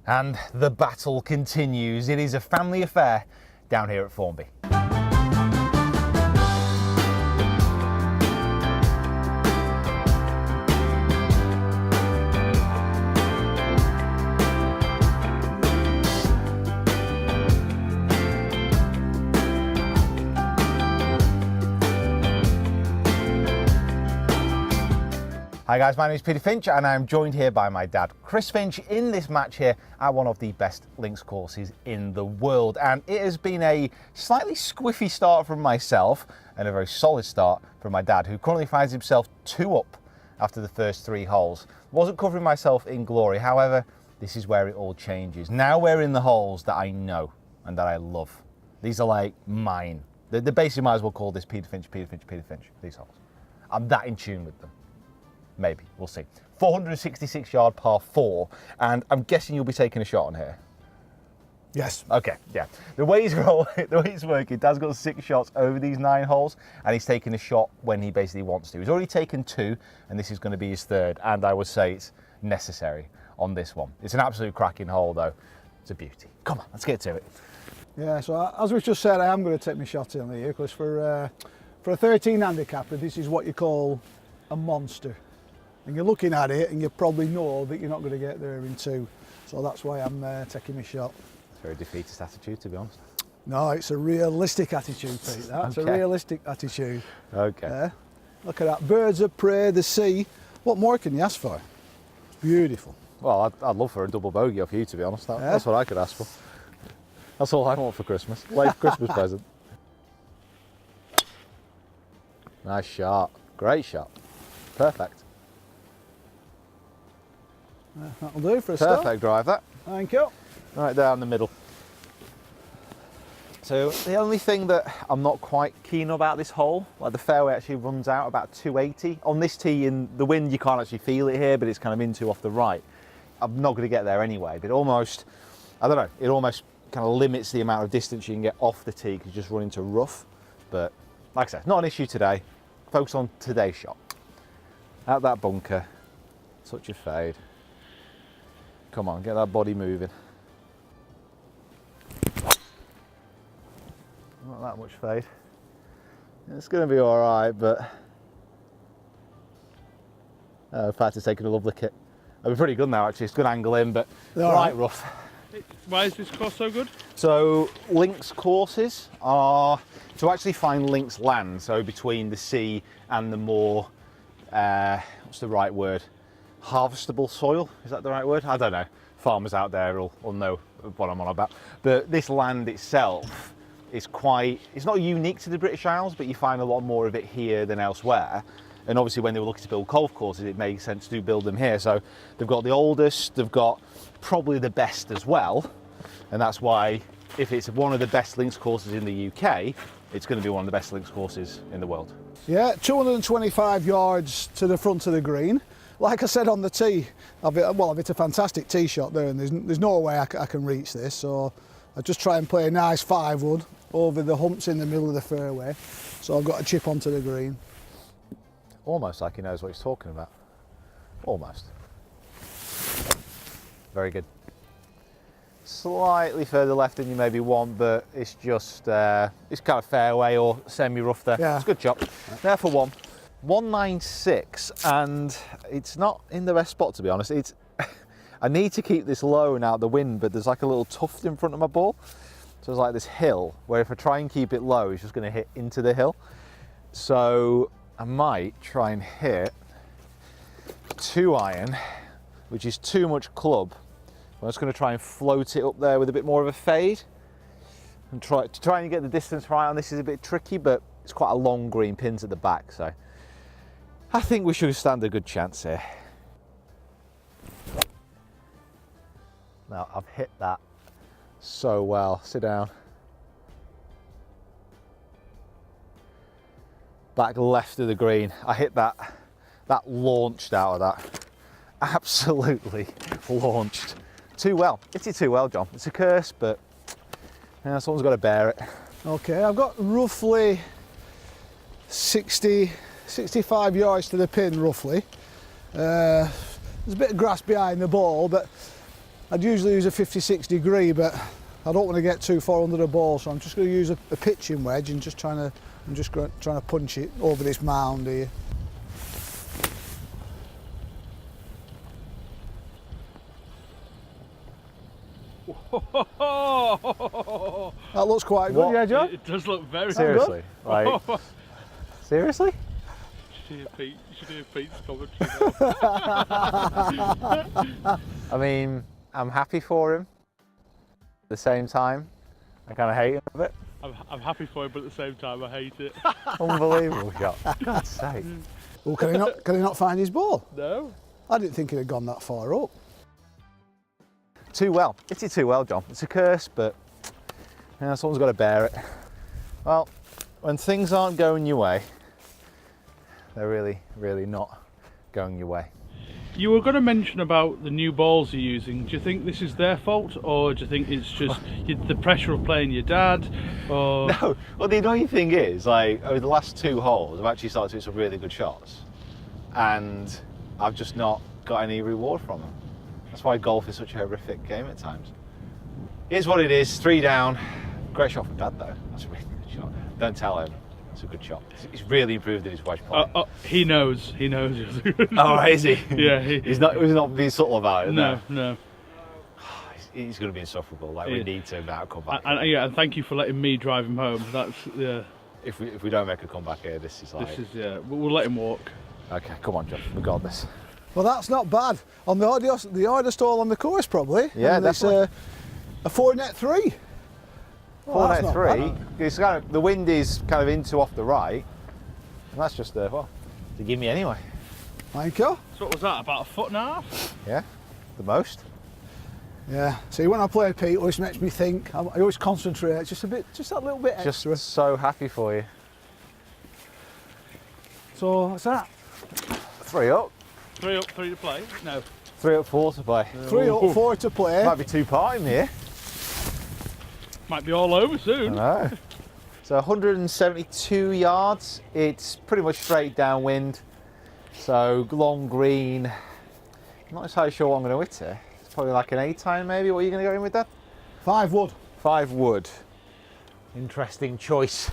And the battle continues. It is a family affair down here at Formb. Hi guys, my name is Peter Finch and I'm joined here by my dad, Chris Finch, in this match here at one of the best links courses in the world. And it has been a slightly squiffy start from myself and a very solid start from my dad, who currently finds himself 2 up after the first 3 holes. Wasn't covering myself in glory, however, this is where it all changes. Now we're in the holes that I know and that I love. These are like mine. They basically might as well call this Peter Finch, Peter Finch, Peter Finch, these holes. I'm that in tune with them. Maybe, we'll see. 466 yard par 4, and I'm guessing you'll be taking a shot on here. Yes. Okay, yeah. The way it's working, Dad's got 6 shots over these 9 holes, and he's taking a shot when he basically wants to. He's already taken 2, and this is going to be his 3rd, and I would say it's necessary on this one. It's an absolute cracking hole, though. It's a beauty. Come on, let's get to it. Yeah, so as we've just said, I am going to take my shot in here, because for a 13 handicapper, this is what you call a monster. And you're looking at it and you probably know that you're not going to get there in 2. So that's why I'm taking a shot. It's a very defeatist attitude, to be honest. No, it's a realistic attitude, Pete. That's Okay. a realistic attitude. Okay. Look at that. Birds of prey, the sea. What more can you ask for? It's beautiful. Well, I'd love for a double bogey off you, to be honest. That's what I could ask for. That's all I want for Christmas. Late Christmas present. Nice shot. Great shot. Perfect. That'll do for a start. Perfect drive, that. Thank you. Right down the middle. So the only thing that I'm not quite keen about this hole, like the fairway actually runs out about 280. On this tee in the wind, you can't actually feel it here, but it's kind of into off the right. I'm not going to get there anyway, but almost, I don't know, it almost kind of limits the amount of distance you can get off the tee because you just run into rough. But like I said, not an issue today. Focus on today's shot. Out that bunker, touch of fade. Come on, get that body moving. Not that much fade. It's going to be all right, but in fact, it's taking a lovely kick. It'll be pretty good now, actually. It's good angle in, but right rough. Why is this course so good? So links courses are to actually find links land, so between the sea and the more, what's the right word? Harvestable soil, is that the right word? I don't know. Farmers out there will know what I'm on about. But this land itself is it's not unique to the British Isles, but you find a lot more of it here than elsewhere. And obviously when they were looking to build golf courses, it made sense to build them here. So they've got the oldest, they've got probably the best as well. And that's why if it's one of the best links courses in the UK, it's going to be one of the best links courses in the world. Yeah, 225 yards to the front of the green. Like I said on the tee, I've hit a fantastic tee shot there, and there's no way I can reach this. So I just try and play a nice 5-wood over the humps in the middle of the fairway. So I've got a chip onto the green. Almost like he knows what he's talking about. Almost. Very good. Slightly further left than you maybe want, but it's just, it's kind of fairway or semi-rough there. Yeah. It's a good chop. There for 196, and it's not in the best spot, to be honest. I need to keep this low and out the wind, but there's like a little tuft in front of my ball. So it's like this hill, where if I try and keep it low, it's just going to hit into the hill. So I might try and hit 2-iron, which is too much club. I'm just going to try and float it up there with a bit more of a fade. And try and get the distance right on this is a bit tricky, but it's quite a long green, pins at the back, so I think we should stand a good chance here. Now, I've hit that so well. Sit down. Back left of the green. I hit that launched out of that. Absolutely launched. Too well. Hit it too well, John. It's a curse, but yeah, someone's got to bear it. Okay, I've got roughly 65 yards to the pin, roughly. There's a bit of grass behind the ball, but I'd usually use a 56 degree, but I don't want to get too far under the ball, so I'm just going to use a pitching wedge and trying to punch it over this mound here. That looks quite good, yeah, John? It does look very Seriously, like, seriously? You should hear Pete's commentary. I mean, I'm happy for him. At the same time, I kind of hate him a bit. I'm happy for him, but at the same time, I hate it. Unbelievable shot. For God's sake. Well, can he not find his ball? No. I didn't think it had gone that far up. Too well. Hit it too well, John. It's a curse, but someone's got to bear it. Well, when things aren't going your way, they're really, really not going your way. You were going to mention about the new balls you're using. Do you think this is their fault, or do you think it's just the pressure of playing your dad? Or No. Well, the annoying thing is, like, over the last 2 holes, I've actually started to hit some really good shots, and I've just not got any reward from them. That's why golf is such a horrific game at times. Here's what it is: 3 down. Great shot from Dad, though. That's a really good shot. Don't tell him. It's a good shot. He's really improved in his wedge play. he knows. He knows. Oh, is he? Yeah. He's not being subtle about it. No. He's going to be insufferable. Like, we need to now come back. And thank you for letting me drive him home. That's If we don't make a comeback here, this is like. We'll let him walk. Okay, come on, John. We got this. Well, that's not bad. On the hardest hole on the course, probably. Yeah, and it's definitely. a 4-net 3. Well, 4-net 3. It's kind of, the wind is kind of into off the right, and that's just to give me anyway. Thank you. So what was that? About 1.5 foot? Yeah, the most. Yeah. See, when I play Pete, it always makes me think. I always concentrate just that little bit extra. Just so happy for you. So what's that? 3 up. 3 up, 3 to play. No. 3 up, 4 to play. 3 up, 4 to play. Might be 2-parting here. Might be all over soon. I know. So 172 yards. It's pretty much straight downwind. So long green. I'm not entirely sure what I'm going to hit here. It's probably like an 8-iron maybe. What are you going to go in with that? 5 wood. 5 wood. Interesting choice.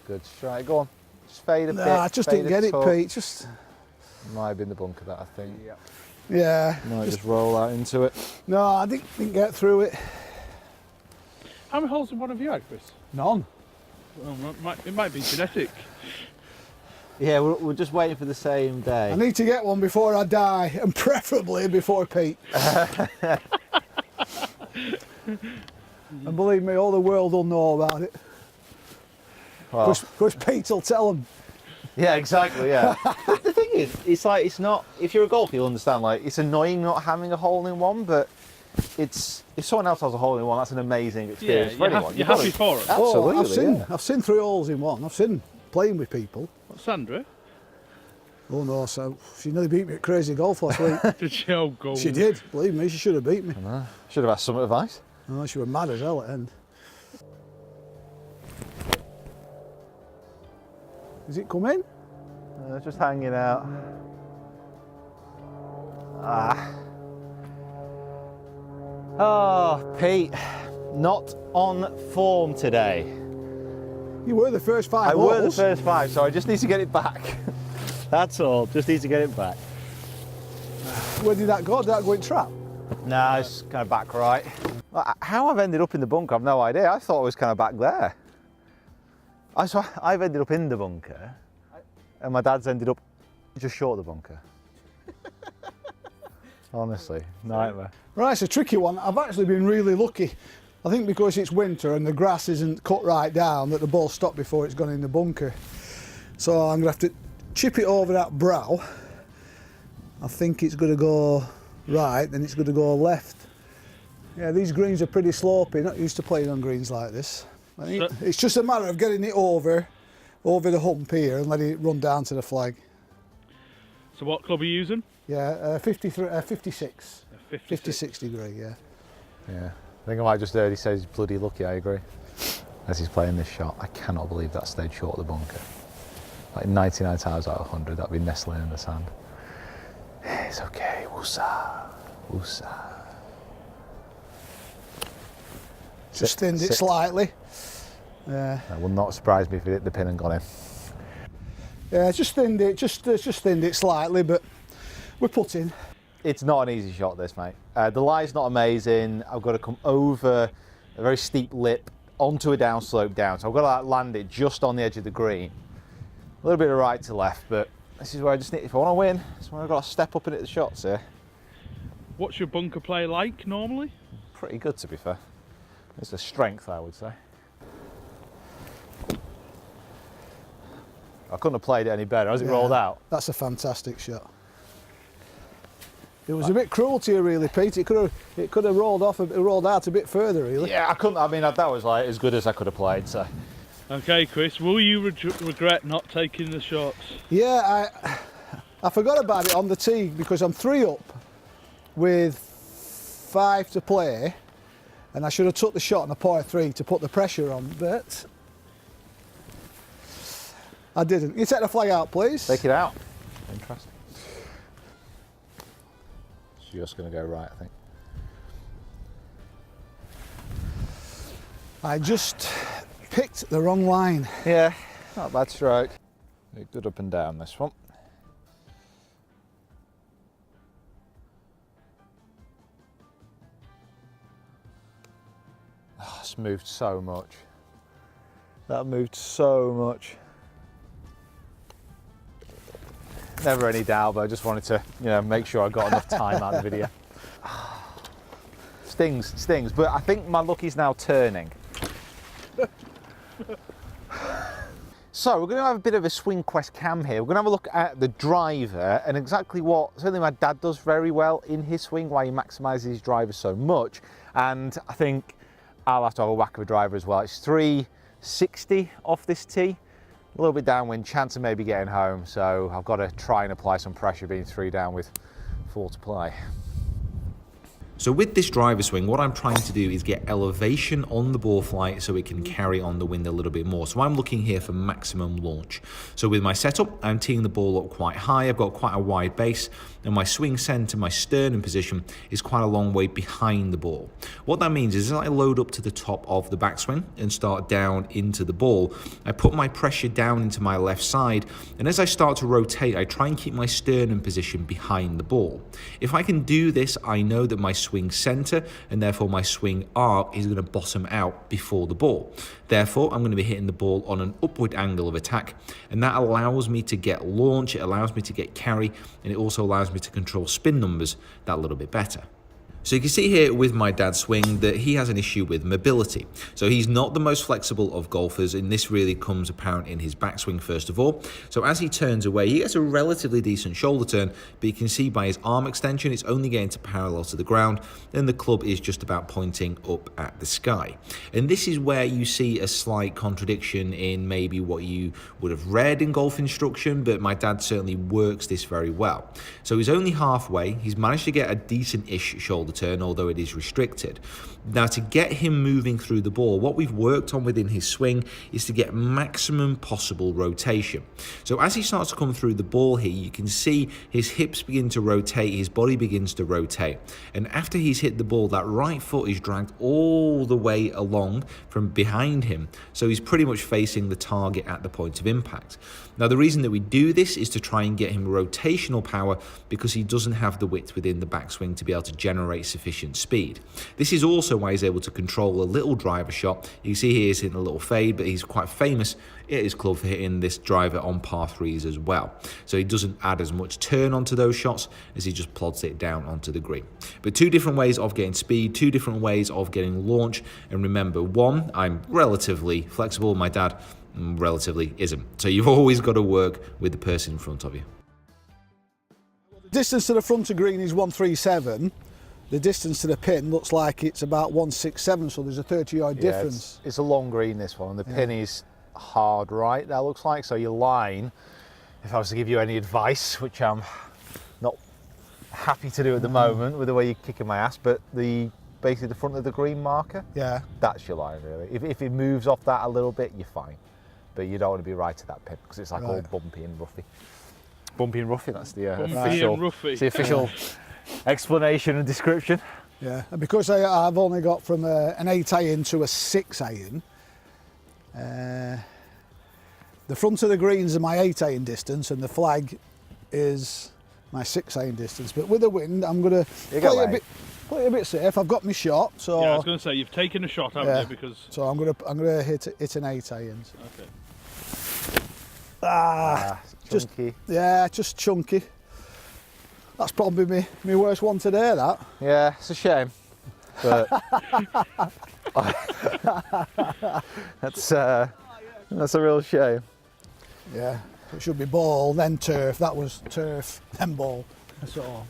Good strike. Go on. Just fade a bit. I just didn't get it, Pete. Just might have been the bunker that I think. Yeah. Might just roll out into it. No, I didn't get through it. How many holes in one have you had, Chris? None. Well, it might be genetic. Yeah, we're just waiting for the same day. I need to get one before I die, and preferably before Pete. And believe me, all the world will know about it. Well, Of course, Pete will tell them. yeah, exactly, yeah. The thing is, it's like, it's not, if you're a golfer, you'll understand, like, it's annoying not having a hole-in-one, but it's, if someone else has a hole-in-one, that's an amazing experience for anyone. You're happy for it. Absolutely, I've seen 3 holes in one. I've seen playing with people. What, Sandra? Oh no, so she nearly beat me at Crazy Golf last week. Did she? Oh, gold. She did, believe me, she should have beat me. Should have asked some advice. Oh, she was mad as hell at the end. Is it come in? Just hanging out. Oh, Pete, not on form today. You were the first 5 I holes. were the first 5, so I just need to get it back. That's all, just need to get it back. Where did that go? Did that go in trap? No, it's kind of back right. How I've ended up in the bunker, I've no idea. I thought it was kind of back there. I've ended up in the bunker, and my dad's ended up just short of the bunker. Honestly, nightmare. Right, it's a tricky one. I've actually been really lucky. I think because it's winter and the grass isn't cut right down that the ball stopped before it's gone in the bunker. So I'm going to have to chip it over that brow. I think it's going to go right, then it's going to go left. Yeah, these greens are pretty slopey, not used to playing on greens like this. I think it's just a matter of getting it over the hump here and letting it run down to the flag. So what club are you using? Yeah, 56. 56 degree, yeah. Yeah, I think I might just heard he says he's bloody lucky, I agree. As he's playing this shot, I cannot believe that stayed short of the bunker. Like 99 times out of 100, that'd be nestling in the sand. It's okay, we'll Woosah. Woosah. Just thinned it slightly. That will not surprise me if it hit the pin and gone in. Yeah, just thinned it, just thinned it slightly, but we're putting. It's not an easy shot, this, mate. The lie's not amazing. I've got to come over a very steep lip onto a downslope down, so I've got to like, land it just on the edge of the green. A little bit of right to left, but this is where I just need, if I want to win, this is where I've got to step up and hit the shots here. What's your bunker play like normally? Pretty good, to be fair. It's a strength, I would say. I couldn't have played it any better. As it rolled out. That's a fantastic shot. It was a bit cruel to you, really, Pete. It could have rolled out a bit further, really. Yeah, I couldn't. I mean, that was like as good as I could have played. So. Okay, Chris. Will you regret not taking the shots? Yeah, I forgot about it on the tee because I'm 3 up with 5 to play, and I should have took the shot on a par 3 to put the pressure on, but I didn't. You take the flag out, please. Take it out. Interesting. It's just going to go right, I think. I just picked the wrong line. Yeah, not a bad stroke. Good up and down this one. Oh, it's moved so much. That moved so much. Never any doubt, but I just wanted to, make sure I got enough time out of the video. Stings, but I think my luck is now turning. So we're going to have a bit of a swing quest cam here. We're going to have a look at the driver and exactly what certainly my dad does very well in his swing, why he maximises his driver so much. And I think I'll have to have a whack of a driver as well. It's 360 off this tee. A little bit downwind, chance of maybe getting home, so I've got to try and apply some pressure being 3 down with 4 to play. So with this driver swing, what I'm trying to do is get elevation on the ball flight so it can carry on the wind a little bit more. So I'm looking here for maximum launch. So with my setup, I'm teeing the ball up quite high. I've got quite a wide base, and my swing center, my sternum position is quite a long way behind the ball. What that means is as I load up to the top of the backswing and start down into the ball, I put my pressure down into my left side, and as I start to rotate, I try and keep my sternum position behind the ball. If I can do this, I know that my swing center and therefore my swing arc is going to bottom out before the ball. Therefore, I'm going to be hitting the ball on an upward angle of attack, and that allows me to get launch, it allows me to get carry, and it also allows me to control spin numbers that little bit better. So you can see here with my dad's swing that he has an issue with mobility. So he's not the most flexible of golfers, and this really comes apparent in his backswing first of all. So as he turns away, he gets a relatively decent shoulder turn, but you can see by his arm extension, it's only getting to parallel to the ground, and the club is just about pointing up at the sky. And this is where you see a slight contradiction in maybe what you would have read in golf instruction, but my dad certainly works this very well. So he's only halfway, he's managed to get a decent-ish shoulder turn, although it is restricted. Now, to get him moving through the ball, what we've worked on within his swing is to get maximum possible rotation. So as he starts to come through the ball here, you can see his hips begin to rotate, his body begins to rotate. And after he's hit the ball, that right foot is dragged all the way along from behind him. So he's pretty much facing the target at the point of impact. Now, the reason that we do this is to try and get him rotational power because he doesn't have the width within the backswing to be able to generate sufficient speed. This is also why he's able to control a little driver shot. You can see here he's hitting a little fade, but he's quite famous at his club for hitting this driver on par 3s as well. So he doesn't add as much turn onto those shots as he just plods it down onto the green. But 2 different ways of getting speed, 2 different ways of getting launch. And remember, one, I'm relatively flexible. My dad relatively isn't. So you've always got to work with the person in front of you. The distance to the front of green is 137. The distance to the pin looks like it's about 167, so there's a 30-yard difference. It's a long green, this one, and the pin is hard right, that looks like. So your line, if I was to give you any advice, which I'm not happy to do at the moment with the way you're kicking my ass, but basically the front of the green marker, that's your line really. If it moves off that a little bit, you're fine. But you don't want to be right to that pin because it's like all bumpy and roughy. Bumpy and roughy, that's the official. And roughy. It's the official explanation and description. Yeah, and because I've only got from an 8 iron to a 6 iron, the front of the greens are my 8 iron distance and the flag is my 6 iron distance. But with the wind, I'm going to play it a bit safe. I've got my shot, so yeah, I was going to say you've taken a shot, haven't you? Because so I'm going to hit an 8 iron. okay. Chunky. Just chunky. That's probably my worst one today. That. Yeah, it's a shame, but that's a real shame. Yeah, it should be ball, then turf. That was turf, then ball. So.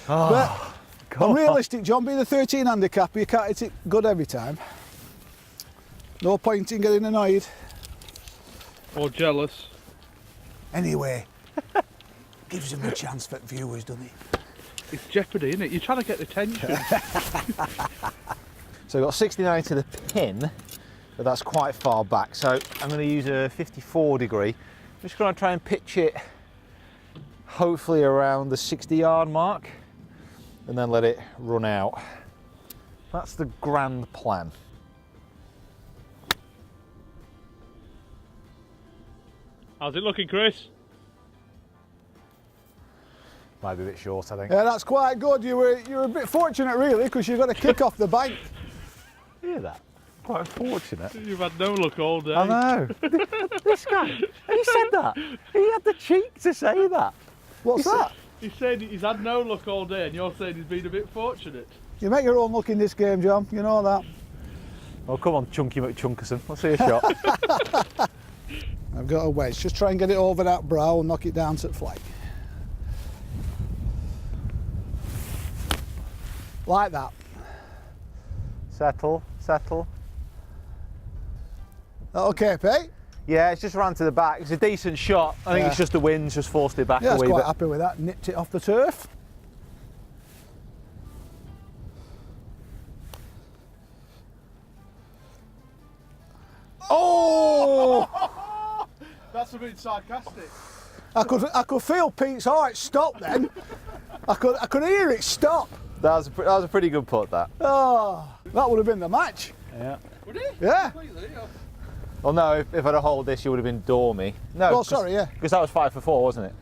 But I'm realistic, John. Being a 13 handicap, you can't hit it good every time. No point in getting annoyed. Or jealous. Anyway, gives them a chance for viewers, doesn't it? It's jeopardy, isn't it? You're trying to get attention. So we've got 69 to the pin, but that's quite far back. So I'm going to use a 54 degree. I'm just going to try and pitch it hopefully around the 60-yard mark and then let it run out. That's the grand plan. How's it looking, Chris? Might be a bit short, I think. Yeah, that's quite good. You're a bit fortunate, really, because you got a kick off the bank. Hear that? Quite fortunate. You've had no luck all day. I know. This guy, he said that. He had the cheek to say that. What's that? He's saying he's had no luck all day, and you're saying he's been a bit fortunate. You make your own luck in this game, John. You know that. Oh, come on, Chunky McChunkerson. Let's see a shot. I've got a wedge. Just try and get it over that brow and knock it down to the flag. Like that. Settle, settle. Okay, Pete? Yeah, it's just ran to the back. It's a decent shot. I think it's just the wind's just forced it back Yeah, I a was wee quite bit. happy with that. Nipped it off the turf. Oh! That's a bit sarcastic. I could feel Pete's heart stop then. I could hear it stop. That was a pretty good putt, that. Oh, that would have been the match. Yeah. Would it? Yeah. Completely, or- Well, no, if I'd have hold this, you would have been dormy. No. Oh, sorry, yeah. Because that was 5 for 4, wasn't it?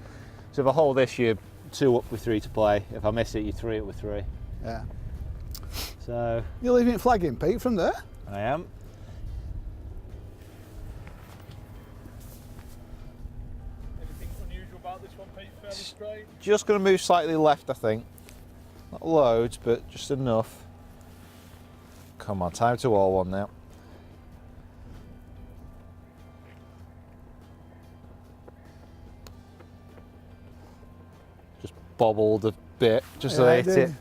So if I hold this, you're 2 up with 3 to play. If I miss it, you're 3 up with 3. Yeah. So You're leaving it flagging, Pete, from there? I am. Anything unusual about this one, Pete? Fairly straight. Just going to move slightly left, I think. Not loads, but just enough. Come on, time to all one now. Just bobbled a bit, just so I hit it.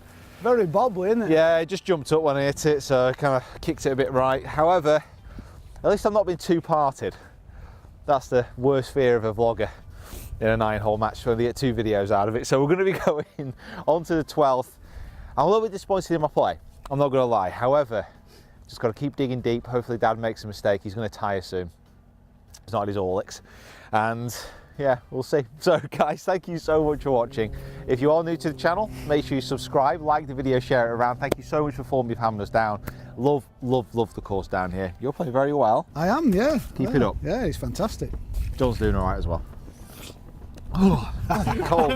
Very bobbly, isn't it? Yeah, it just jumped up when I hit it, so I kind of kicked it a bit right. However, at least I've not been too parted. That's the worst fear of a vlogger in a 9-hole match, so they get 2 videos out of it. So we're going to be going on to the 12th. I'm a little bit disappointed in my play, I'm not going to lie. However, just got to keep digging deep. Hopefully Dad makes a mistake. He's going to tire soon. It's not his Orlicks. And yeah, we'll see. So guys, thank you so much for watching. If you are new to the channel, make sure you subscribe, like the video, share it around. Thank you so much for Formb for having us down. Love, love, love the course down here. You're playing very well. I am, yeah. Keep it up. Yeah, it's fantastic. John's doing all right as well. Oh, cold.